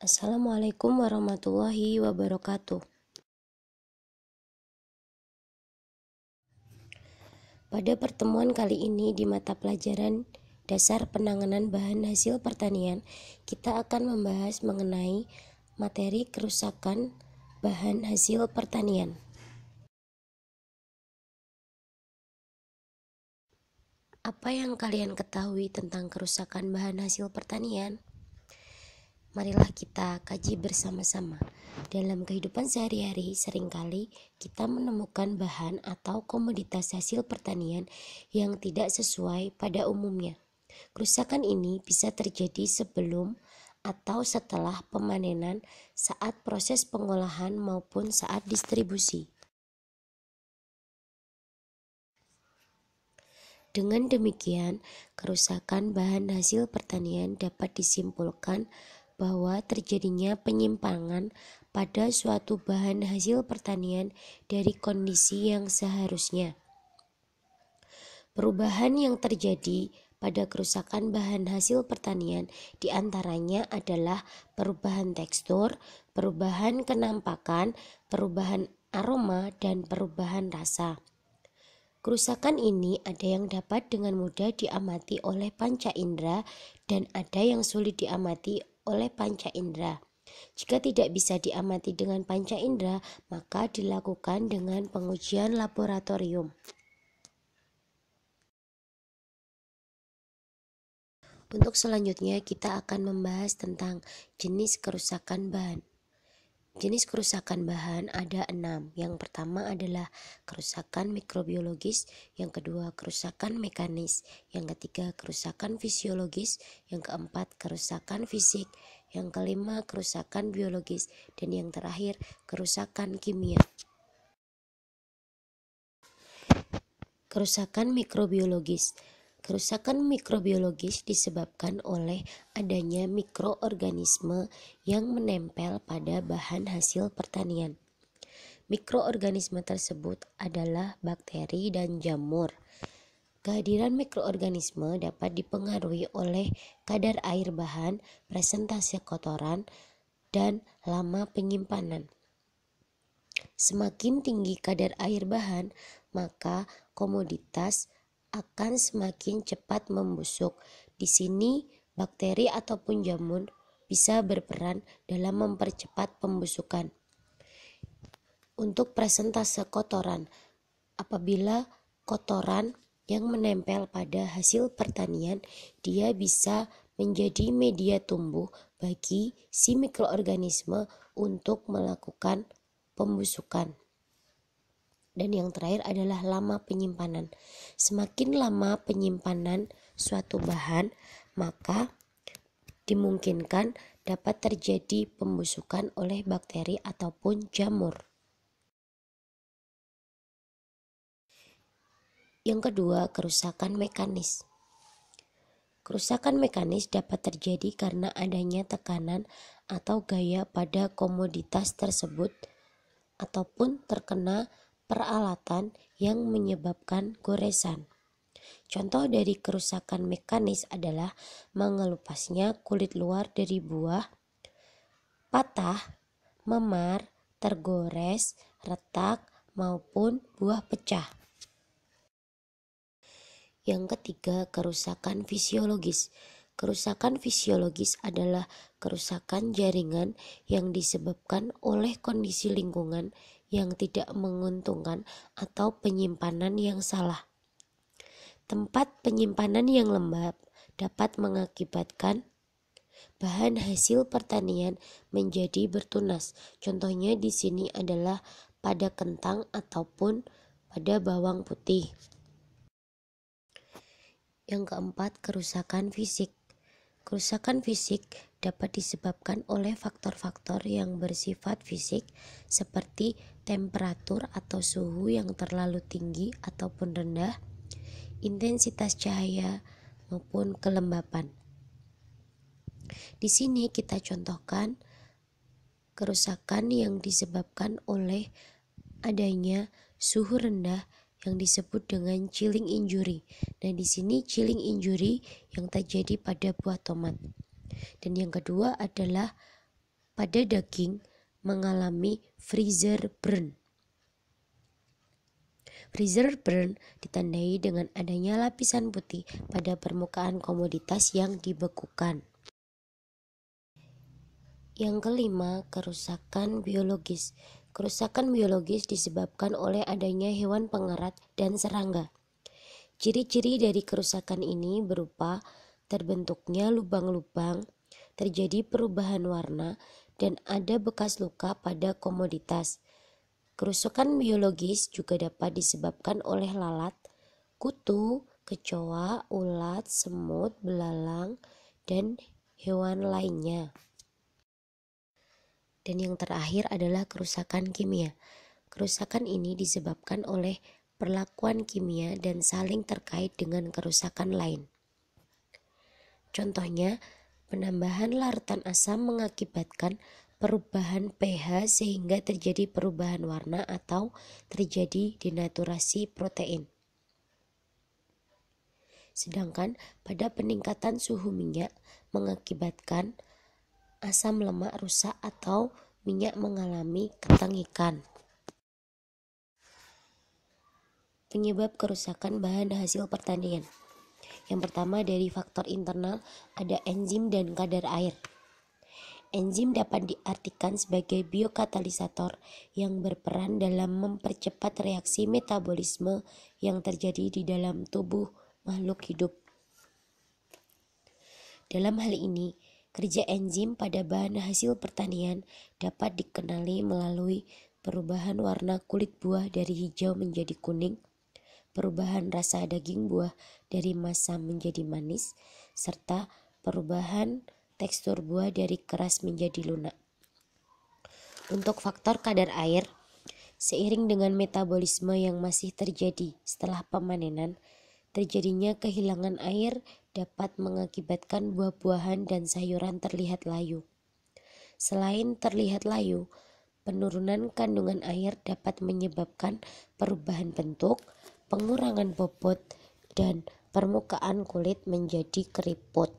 Assalamualaikum warahmatullahi wabarakatuh. Pada pertemuan kali ini di mata pelajaran dasar penanganan bahan hasil pertanian, kita akan membahas mengenai materi kerusakan bahan hasil pertanian. Apa yang kalian ketahui tentang kerusakan bahan hasil pertanian? Marilah kita kaji bersama-sama. Dalam kehidupan sehari-hari, seringkali kita menemukan bahan atau komoditas hasil pertanian yang tidak sesuai pada umumnya. Kerusakan ini bisa terjadi sebelum atau setelah pemanenan, saat proses pengolahan maupun saat distribusi. Dengan demikian, kerusakan bahan hasil pertanian dapat disimpulkan bahwa terjadinya penyimpangan pada suatu bahan hasil pertanian dari kondisi yang seharusnya. Perubahan yang terjadi pada kerusakan bahan hasil pertanian diantaranya adalah perubahan tekstur, perubahan kenampakan, perubahan aroma, dan perubahan rasa. Kerusakan ini ada yang dapat dengan mudah diamati oleh panca indera dan ada yang sulit diamati oleh panca indera. Jika tidak bisa diamati dengan panca indera, maka dilakukan dengan pengujian laboratorium. Untuk selanjutnya kita akan membahas tentang jenis kerusakan bahan. Jenis kerusakan bahan ada 6. Yang pertama adalah kerusakan mikrobiologis, yang kedua kerusakan mekanis, yang ketiga kerusakan fisiologis, yang keempat kerusakan fisik, yang kelima kerusakan biologis, dan yang terakhir kerusakan kimia. Kerusakan mikrobiologis. Kerusakan mikrobiologis disebabkan oleh adanya mikroorganisme yang menempel pada bahan hasil pertanian. Mikroorganisme tersebut adalah bakteri dan jamur. Kehadiran mikroorganisme dapat dipengaruhi oleh kadar air bahan, presentase kotoran, dan lama penyimpanan. Semakin tinggi kadar air bahan, maka komoditas akan semakin cepat membusuk. Di sini, bakteri ataupun jamur bisa berperan dalam mempercepat pembusukan. Untuk presentase kotoran, apabila kotoran yang menempel pada hasil pertanian, dia bisa menjadi media tumbuh bagi si mikroorganisme untuk melakukan pembusukan. Dan yang terakhir adalah lama penyimpanan. Semakin lama penyimpanan suatu bahan, maka dimungkinkan dapat terjadi pembusukan oleh bakteri ataupun jamur. Yang kedua, kerusakan mekanis. Kerusakan mekanis dapat terjadi karena adanya tekanan atau gaya pada komoditas tersebut ataupun terkena peralatan yang menyebabkan goresan. Contoh dari kerusakan mekanis adalah mengelupasnya kulit luar dari buah, patah, memar, tergores, retak, maupun buah pecah. Yang ketiga, kerusakan fisiologis. Kerusakan fisiologis adalah kerusakan jaringan yang disebabkan oleh kondisi lingkungan yang tidak menguntungkan atau penyimpanan yang salah. Tempat penyimpanan yang lembab dapat mengakibatkan bahan hasil pertanian menjadi bertunas. Contohnya di sini adalah pada kentang ataupun pada bawang putih. Yang keempat, kerusakan fisik. Kerusakan fisik dapat disebabkan oleh faktor-faktor yang bersifat fisik seperti temperatur atau suhu yang terlalu tinggi ataupun rendah, intensitas cahaya maupun kelembapan. Di sini kita contohkan kerusakan yang disebabkan oleh adanya suhu rendah yang disebut dengan chilling injury. Nah, di sini chilling injury yang terjadi pada buah tomat. Dan yang kedua adalah pada daging mengalami freezer burn. Freezer burn ditandai dengan adanya lapisan putih pada permukaan komoditas yang dibekukan. Yang kelima, kerusakan biologis. Kerusakan biologis disebabkan oleh adanya hewan pengerat dan serangga. Ciri-ciri dari kerusakan ini berupa terbentuknya lubang-lubang, terjadi perubahan warna, dan ada bekas luka pada komoditas. Kerusakan biologis juga dapat disebabkan oleh lalat, kutu, kecoa, ulat, semut, belalang, dan hewan lainnya. Dan yang terakhir adalah kerusakan kimia. Kerusakan ini disebabkan oleh perlakuan kimia dan saling terkait dengan kerusakan lain. Contohnya, penambahan larutan asam mengakibatkan perubahan pH sehingga terjadi perubahan warna atau terjadi denaturasi protein. Sedangkan pada peningkatan suhu minyak mengakibatkan asam lemak rusak atau minyak mengalami ketengikan. Penyebab kerusakan bahan hasil pertanian. Yang pertama, dari faktor internal ada enzim dan kadar air. Enzim dapat diartikan sebagai biokatalisator yang berperan dalam mempercepat reaksi metabolisme yang terjadi di dalam tubuh makhluk hidup. Dalam hal ini, kerja enzim pada bahan hasil pertanian dapat dikenali melalui perubahan warna kulit buah dari hijau menjadi kuning, perubahan rasa daging buah dari masam menjadi manis, serta perubahan tekstur buah dari keras menjadi lunak. Untuk faktor kadar air, seiring dengan metabolisme yang masih terjadi setelah pemanenan, terjadinya kehilangan air dapat mengakibatkan buah-buahan dan sayuran terlihat layu. Selain terlihat layu, penurunan kandungan air dapat menyebabkan perubahan bentuk, pengurangan bobot, dan permukaan kulit menjadi keriput.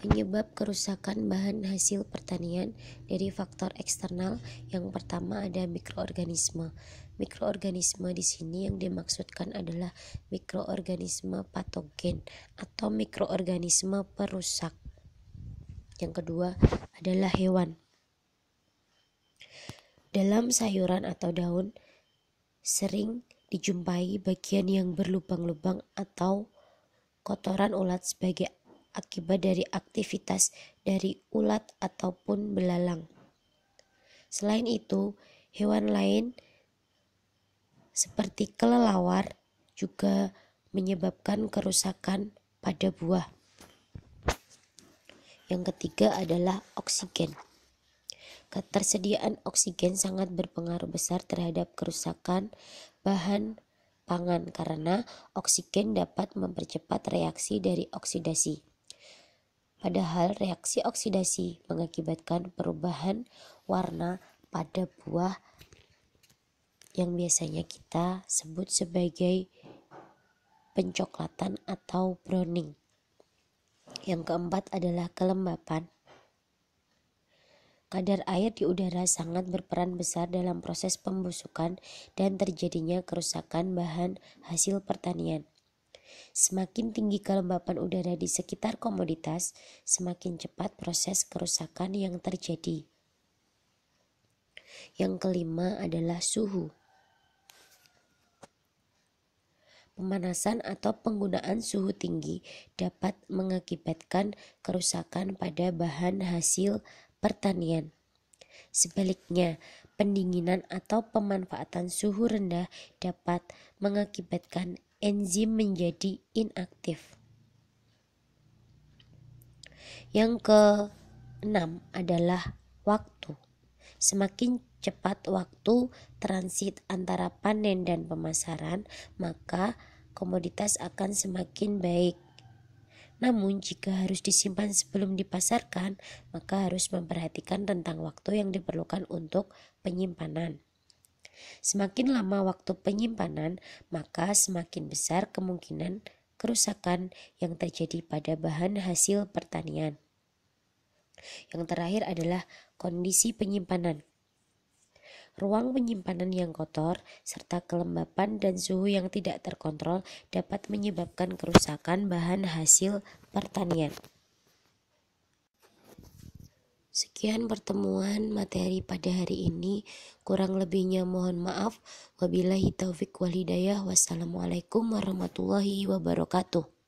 Penyebab kerusakan bahan hasil pertanian dari faktor eksternal, yang pertama ada mikroorganisme. Mikroorganisme di sini yang dimaksudkan adalah mikroorganisme patogen atau mikroorganisme perusak. Yang kedua adalah hewan. Dalam sayuran atau daun sering dijumpai bagian yang berlubang-lubang atau kotoran ulat sebagai akibat dari aktivitas dari ulat ataupun belalang. Selain itu, hewan lain seperti kelelawar juga menyebabkan kerusakan pada buah. Yang ketiga adalah oksigen. Ketersediaan oksigen sangat berpengaruh besar terhadap kerusakan bahan pangan karena oksigen dapat mempercepat reaksi dari oksidasi. Padahal reaksi oksidasi mengakibatkan perubahan warna pada buah yang biasanya kita sebut sebagai pencoklatan atau browning. Yang keempat adalah kelembapan. Kadar air di udara sangat berperan besar dalam proses pembusukan dan terjadinya kerusakan bahan hasil pertanian. Semakin tinggi kelembapan udara di sekitar komoditas, semakin cepat proses kerusakan yang terjadi. Yang kelima adalah suhu. Pemanasan atau penggunaan suhu tinggi dapat mengakibatkan kerusakan pada bahan hasil pertanian. Sebaliknya, pendinginan atau pemanfaatan suhu rendah dapat mengakibatkan enzim menjadi inaktif. Yang keenam adalah waktu. Semakin cepat waktu transit antara panen dan pemasaran, maka komoditas akan semakin baik. Namun jika harus disimpan sebelum dipasarkan, maka harus memperhatikan tentang waktu yang diperlukan untuk penyimpanan. Semakin lama waktu penyimpanan, maka semakin besar kemungkinan kerusakan yang terjadi pada bahan hasil pertanian. Yang terakhir adalah kondisi penyimpanan. Ruang penyimpanan yang kotor, serta kelembapan dan suhu yang tidak terkontrol dapat menyebabkan kerusakan bahan hasil pertanian. Sekian pertemuan materi pada hari ini. Kurang lebihnya mohon maaf. Wabillahi taufik wal hidayah. Wassalamualaikum warahmatullahi wabarakatuh.